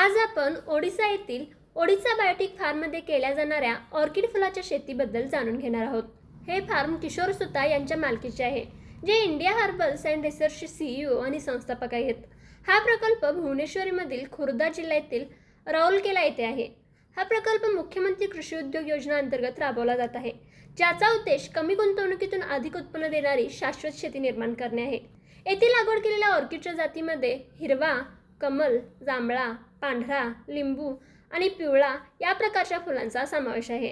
आज आपण ओडिसा येथील ओडिसा बायोटिक फार्ममध्ये केल्या जाणाऱ्या ऑर्किड फुलाच्या शेतीबद्दल जाणून घेणार आहोत। हे फार्म किशोर सुता यांच्या मालकीचे आहे, जे इंडिया हर्बल्स अँड रिसर्चचे CEO आणि संस्थापक आहेत। हा प्रकल्प भुवनेश्वरीमधील खुर्दा जिल्ह्यातील राउरकेला येथे आहे। हा प्रकल्प मुख्यमंत्री कृषी उद्योग योजना अंतर्गत राबवला जात आहे, ज्याचा उद्देश कमी गुंतवणुकीतून अधिक उत्पन्न देणारी शाश्वत शेती निर्माण करणे आहे। येथे लागवड केलेल्या ऑर्किडच्या जातीमध्ये हिरवा, कमल, जांभळा, पांढरा, लिंबू आणि पिवळा या प्रकारच्या फुलांचा समावेश आहे।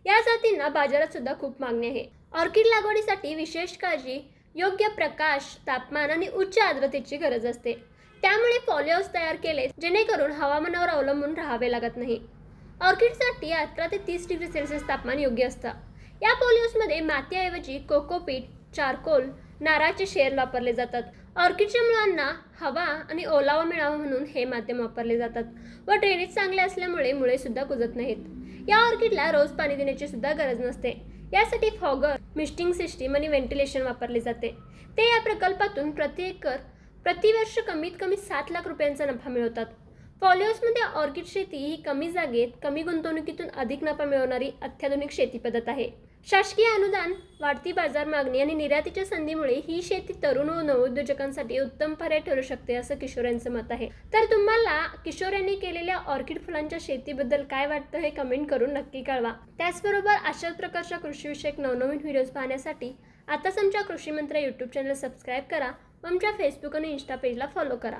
या जातींना बाजारात सुद्धा खूप मागणी आहे। ऑर्किड लागवडीसाठी विशेष काळजी, योग्य प्रकाश, तापमान आणि उच्च आर्द्रतेची गरज असते। त्यामुळे पॉलिहाऊस तयार केले जेणेकरून हवामानावर अवलंबून राहावे लागत नाही। ऑर्किडसाठी 18 ते 30 डिग्री सेल्सिअस तापमान योग्य असतं। या पॉलिहाऊसमध्ये मातीऐवजी कोकोपीट, चारकोल, नारळाचे शेर वापरले जातात। ऑर्किडच्या मुळांना हवा आणि ओलावा मिळावा म्हणून हे माध्यम वापरले जातात व ड्रेनेज चांगले असल्यामुळे मुळे सुद्धा कुजत नाहीत। या ऑर्किडला रोज पाणी देण्याची सुद्धा गरज नसते। यासाठी फॉगर, मिस्टिंग सिस्टीम आणि व्हेंटिलेशन वापरले जाते। ते या प्रकल्पातून प्रतिवर्ष कमीत कमी 7 लाख रुपयांचा नफा मिळवतात। पॉलिहाऊसमध्ये ऑर्किड शेती ही कमी जागेत कमी गुंतवणुकीतून अधिक नफा मिळवणारी अत्याधुनिक शेती पद्धत आहे। शासकीय अनुदान, वाढती बाजार मागणी आणि निर्यातीच्या संधीमुळे ही शेती तरुण व नवोद्योजकांसाठी उत्तम पर्याय ठरू शकते, असं किशोर यांचं मत आहे। तर तुम्हाला किशोर यांनी केलेल्या ऑर्किड फुलांच्या शेतीबद्दल काय वाटतं हे कमेंट करून नक्की कळवा। त्याचबरोबर अशाच प्रकारच्या कृषीविषयक नवनवीन व्हिडिओज पाहण्यासाठी आताच आमच्या कृषी मंत्र YouTube चॅनल सबस्क्राईब करा व आमच्या फेसबुक आणि इंस्टा पेजला फॉलो करा।